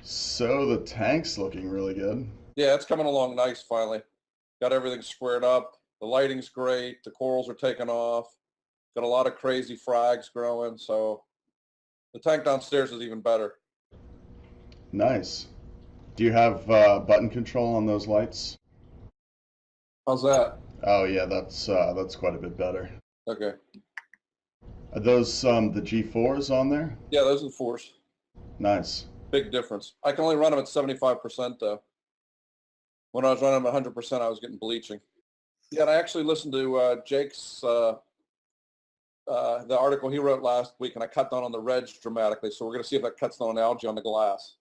So the tank's looking really good. Yeah, it's coming along nice finally. Got everything squared up. The lighting's great. The corals are taking off. Got a lot of crazy frags growing. So the tank downstairs is even better. Nice. Do you have button control on those lights? How's that? Oh yeah, that's quite a bit better. Okay. Are those the G4s on there? Yeah, those are the fours. Nice. Big difference. I can only run them at 75% though. When I was running them at 100%, I was getting bleaching. Yeah, and I actually listened to Jake's the article he wrote last week, and I cut down on the reg dramatically. So we're going to see if that cuts down on algae on the glass.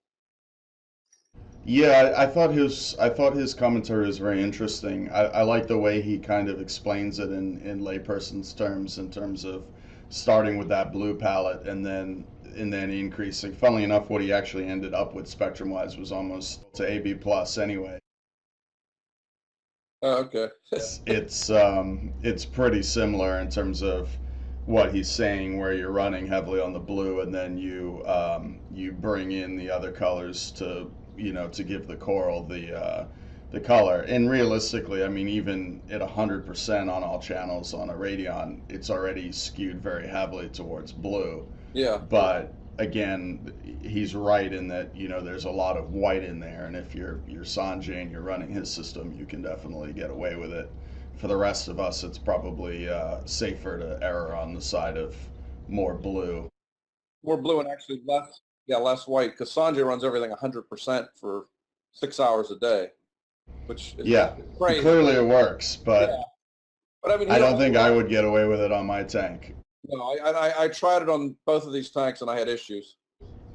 Yeah, I thought his commentary was very interesting. I like the way he kind of explains it in layperson's terms, in terms of starting with that blue palette and then increasing. Funnily enough, what he actually ended up with spectrum wise was almost to AB plus anyway. Oh, okay. It's pretty similar in terms of what he's saying, where you're running heavily on the blue and then you bring in the other colors to to give the coral the color. And realistically, I mean, even at 100% on all channels on a Radeon, it's already skewed very heavily towards blue. Yeah. But again, he's right in that there's a lot of white in there, and if you're Sanjay and you're running his system, you can definitely get away with it. For the rest of us, it's probably safer to err on the side of more blue. More blue and actually less, yeah, less white, because Sanjay runs everything 100% for 6 hours a day, which is Yeah, crazy. clearly it works, Yeah, but but I mean, I he don't only think I runs. would get away with it on my tank. No, I tried it on both of these tanks and I had issues.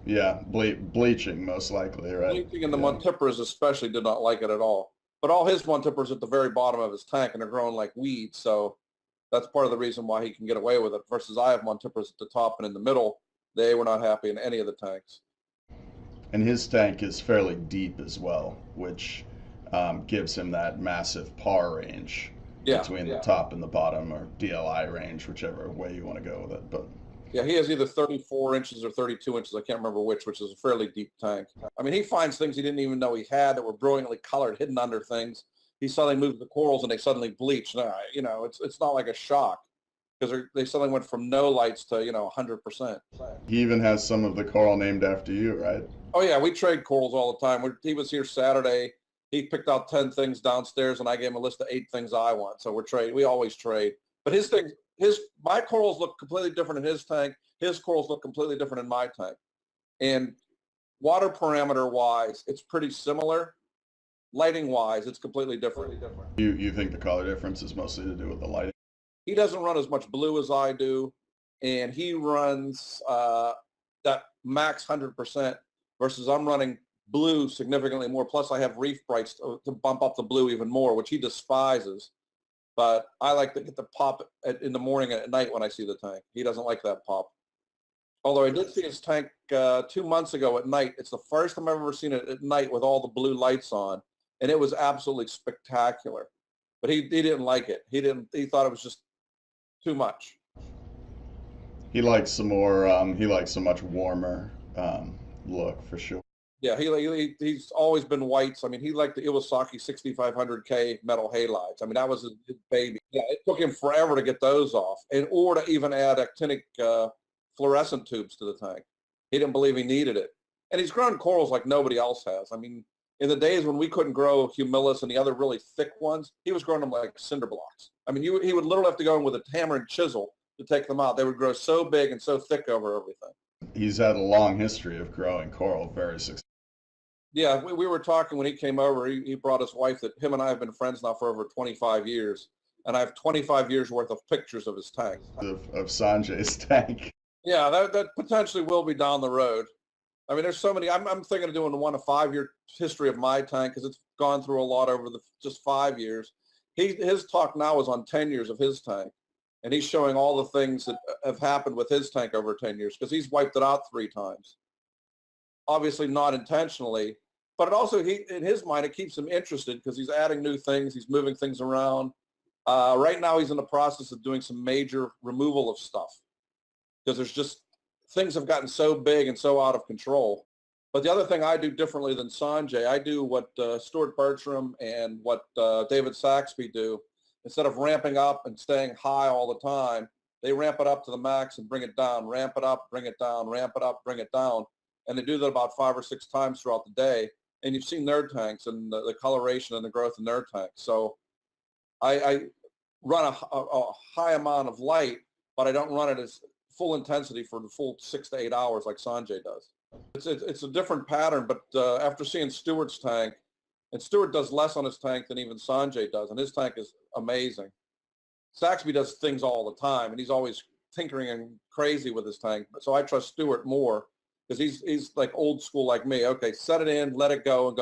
Yeah, bleaching most likely, right? Bleaching and the Yeah. Montiperas especially did not like it at all. But all his Montiperas at the very bottom of his tank and they're growing like weeds, so that's part of the reason why he can get away with it. Versus I have Montiperas at the top and in the middle. They were not happy in any of the tanks. And his tank is fairly deep as well, which gives him that massive par range Yeah, between the top and the bottom, or DLI range, whichever way you want to go with it. But yeah, he has either 34 inches or 32 inches. I can't remember which is a fairly deep tank. I mean, he finds things he didn't even know he had that were brilliantly colored, hidden under things. He suddenly moves the corals and they suddenly bleach. Now, it's not like a shock because they suddenly went from no lights to 100%. he even has some of the coral named after you, right? Oh yeah, we trade corals all the time. He was here Saturday. He picked out 10 things downstairs, and I gave him a list of 8 things I want. So we always trade. But my corals look completely different in his tank. His corals look completely different in my tank. And water parameter wise, it's pretty similar. Lighting wise, it's completely different. You think the color difference is mostly to do with the lighting? He doesn't run as much blue as I do, and he runs that max 100% versus I'm running blue significantly more. Plus, I have reef brights to bump up the blue even more, which he despises. But I like to get the pop in the morning and at night when I see the tank. He doesn't like that pop. Although I did see his tank 2 months ago at night. It's the first time I've ever seen it at night with all the blue lights on, and it was absolutely spectacular. But he didn't like it. He thought it was just too much. He likes some more. He likes a much warmer look for sure. Yeah, he's always been whites. I mean, he liked the Iwasaki 6500K metal halides. I mean, that was his baby. Yeah, it took him forever to get those off, or to even add actinic fluorescent tubes to the tank. He didn't believe he needed it, and he's grown corals like nobody else has. I mean, in the days when we couldn't grow humilus and the other really thick ones, he was growing them like cinder blocks. I mean, he would literally have to go in with a hammer and chisel to take them out. They would grow so big and so thick over everything. He's had a long history of growing coral very successfully. Yeah, we were talking when he came over. He brought his wife. That him and I have been friends now for over 25 years, and I have 25 years worth of pictures of his tank. Of Sanjay's tank. Yeah, that potentially will be down the road. I mean, there's so many. I'm thinking of doing a 5-year history of my tank because it's gone through a lot over the just 5 years. His talk now is on 10 years of his tank, and he's showing all the things that have happened with his tank over 10 years because he's wiped it out 3 times. Obviously not intentionally, but it also in his mind it keeps him interested because he's adding new things, he's moving things around. Right now he's in the process of doing some major removal of stuff because there's just things have gotten so big and so out of control. But the other thing I do differently than Sanjay, I do what Stuart Bertram and what David Saxby do. Instead of ramping up and staying high all the time, they ramp it up to the max and bring it down, ramp it up, bring it down, ramp it up, bring it down. And they do that about 5 or 6 times throughout the day. And you've seen their tanks and the coloration and the growth in their tanks. So I run a high amount of light, but I don't run it as full intensity for the full 6 to 8 hours like Sanjay does. It's a different pattern, but after seeing Stewart's tank, and Stewart does less on his tank than even Sanjay does, and his tank is amazing. Saxby does things all the time, and he's always tinkering and crazy with his tank. So I trust Stewart more because he's like old school like me. Okay, set it in, let it go, and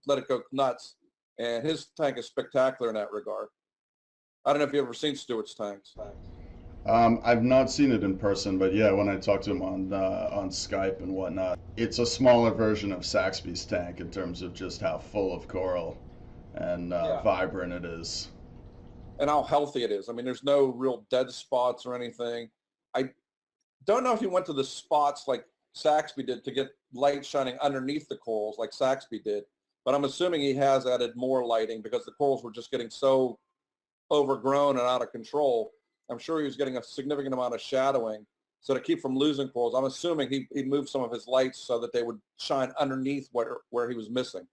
let it go nuts. And his tank is spectacular in that regard. I don't know if you've ever seen Stewart's tanks. I've not seen it in person, but yeah, when I talked to him on Skype and whatnot, it's a smaller version of Saxby's tank in terms of just how full of coral and vibrant it is. And how healthy it is. I mean, there's no real dead spots or anything. I don't know if he went to the spots like Saxby did to get light shining underneath the corals like Saxby did, but I'm assuming he has added more lighting because the corals were just getting so overgrown and out of control. I'm sure he was getting a significant amount of shadowing. So to keep from losing corals, I'm assuming he moved some of his lights so that they would shine underneath where he was missing.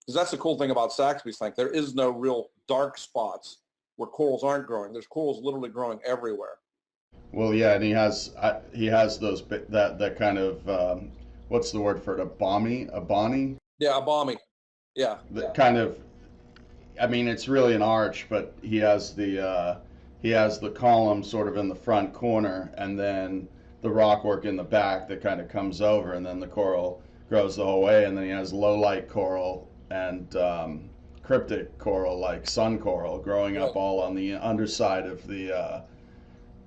Because that's the cool thing about Saxby's tank. There is no real dark spots where corals aren't growing. There's corals literally growing everywhere. Well, yeah, and he has those that kind of what's the word for it? A bonnie? Yeah, a bommy. Yeah. The kind of, I mean, it's really an arch, but he has the column sort of in the front corner, and then the rockwork in the back that kind of comes over, and then the coral grows the whole way, and then he has low light coral and cryptic coral like sun coral growing up all on the underside of the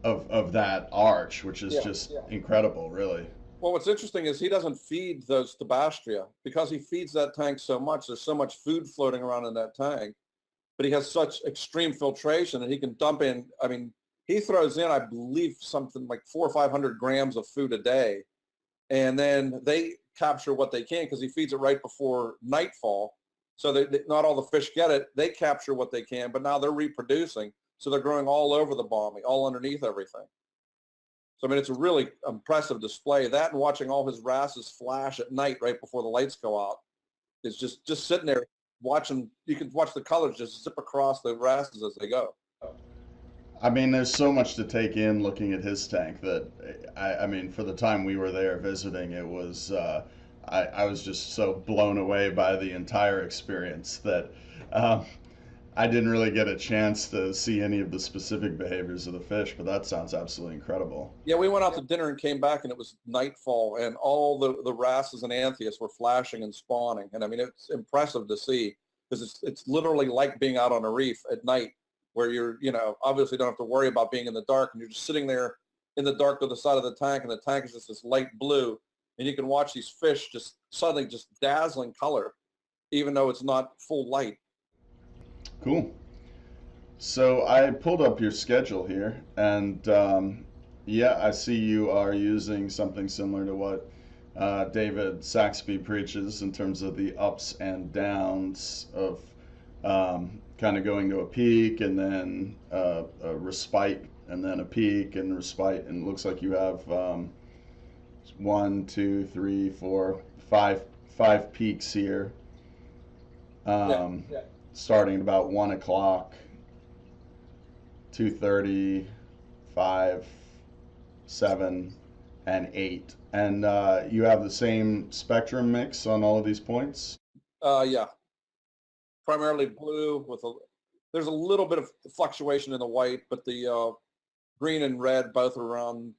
of that arch, which is just incredible, really. Well, what's interesting is he doesn't feed those Tabastria because he feeds that tank so much. There's so much food floating around in that tank, but he has such extreme filtration that he can dump in. I mean, he throws in, I believe, something like 400 or 500 grams of food a day, and then they capture what they can because he feeds it right before nightfall. So not all the fish get it. They capture what they can, but now they're reproducing. So they're growing all over the bommy, all underneath everything. So, I mean, it's a really impressive display. That and watching all his wrasses flash at night right before the lights go out is just sitting there watching. You can watch the colors just zip across the wrasses as they go. I mean, there's so much to take in looking at his tank that, I mean, for the time we were there visiting, it was, I was just so blown away by the entire experience that I didn't really get a chance to see any of the specific behaviors of the fish, but that sounds absolutely incredible. Yeah, we went out to dinner and came back, and it was nightfall, and all the wrasses and anthias were flashing and spawning. And I mean, it's impressive to see because it's literally like being out on a reef at night where you're, obviously don't have to worry about being in the dark, and you're just sitting there in the dark to the side of the tank, and the tank is just this light blue, and you can watch these fish just suddenly just dazzling color, even though it's not full light. Cool. So I pulled up your schedule here, and yeah, I see you are using something similar to what David Saxby preaches in terms of the ups and downs of kind of going to a peak and then a respite and then a peak and respite. And it looks like you have 1, 2, 3, 4, 5 peaks here. Starting at about 1 o'clock, 2:30, 5, 7, and 8. And you have the same spectrum mix on all of these points? Yeah, primarily blue there's a little bit of fluctuation in the white, but the green and red both are around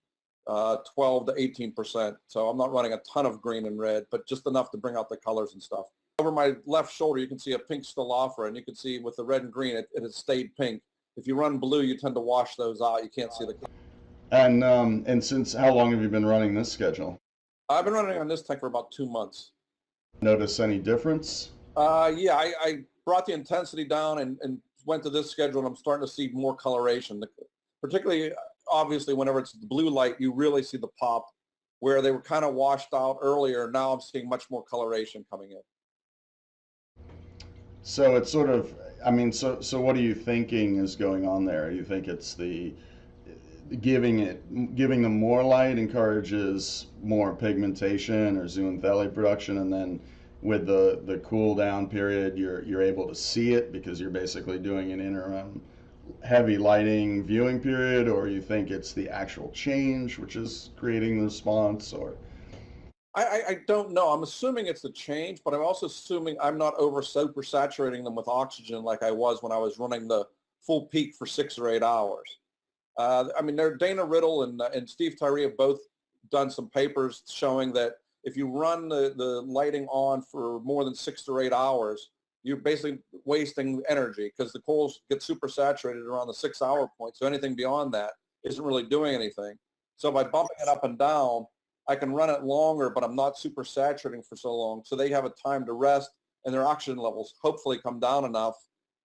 12 to 18%. So I'm not running a ton of green and red, but just enough to bring out the colors and stuff. Over my left shoulder, you can see a pink Stellophora, and you can see with the red and green, it has stayed pink. If you run blue, you tend to wash those out. You can't see the color. And since how long have you been running this schedule? I've been running on this tank for about 2 months. Notice any difference? Yeah, I brought the intensity down and went to this schedule, and I'm starting to see more coloration. Particularly, obviously, whenever it's the blue light, you really see the pop where they were kind of washed out earlier. Now I'm seeing much more coloration coming in. So it's sort of, I mean, so what are you thinking is going on there? You think it's the giving them more light encourages more pigmentation or zooxanthellae production, and then with the cool down period, you're able to see it because you're basically doing an interim heavy lighting viewing period, or you think it's the actual change which is creating the response, or I don't know. I'm assuming it's the change, but I'm also assuming I'm not over super saturating them with oxygen like I was when I was running the full peak for 6 or 8 hours. I mean, Dana Riddle and Steve Tyree have both done some papers showing that if you run the lighting on for more than 6 to 8 hours, you're basically wasting energy because the coals get super saturated around the 6 hour point. So anything beyond that isn't really doing anything. So by bumping it up and down, I can run it longer, but I'm not super saturating for so long. So they have a time to rest and their oxygen levels hopefully come down enough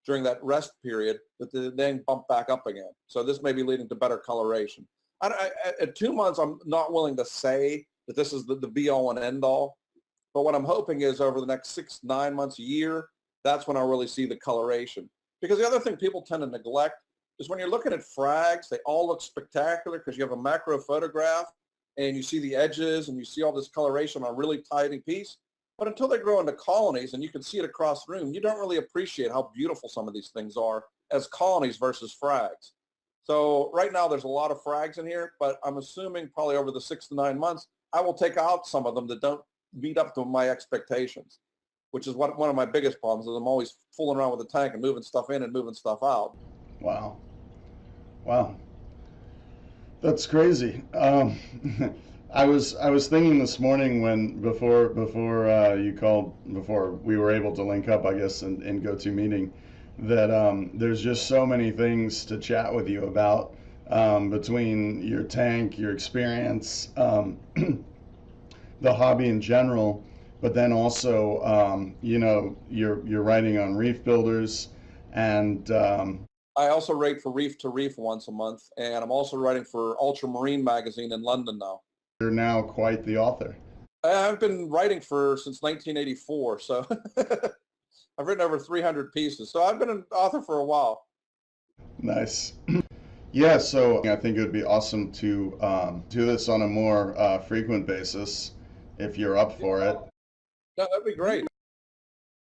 during that rest period that they then bump back up again. So this may be leading to better coloration. At 2 months, I'm not willing to say that this is the be all and end all. But what I'm hoping is over the next 6, 9 months, a year, that's when I'll really see the coloration. Because the other thing people tend to neglect is when you're looking at frags, they all look spectacular because you have a macro photograph and you see the edges and you see all this coloration on a really tidy piece. But until they grow into colonies and you can see it across the room, you don't really appreciate how beautiful some of these things are as colonies versus frags. So right now there's a lot of frags in here, but I'm assuming probably over the 6 to 9 months, I will take out some of them that don't meet up to my expectations, which is one of my biggest problems is I'm always fooling around with the tank and moving stuff in and moving stuff out. wow, wow, that's crazy. I was thinking this morning when before you called, before we were able to link up, I guess, and go to meeting, that there's just so many things to chat with you about, between your tank, your experience, the hobby in general, but then also, you're writing on reef builders, and I also write for Reef to Reef once a month, and I'm also writing for Ultramarine magazine in London now. you're now quite the author. I've been writing since 1984, so I've written over 300 pieces. So I've been an author for a while. Nice. Yeah, so I think it would be awesome to do this on a more frequent basis if you're up for it. No, that'd be great.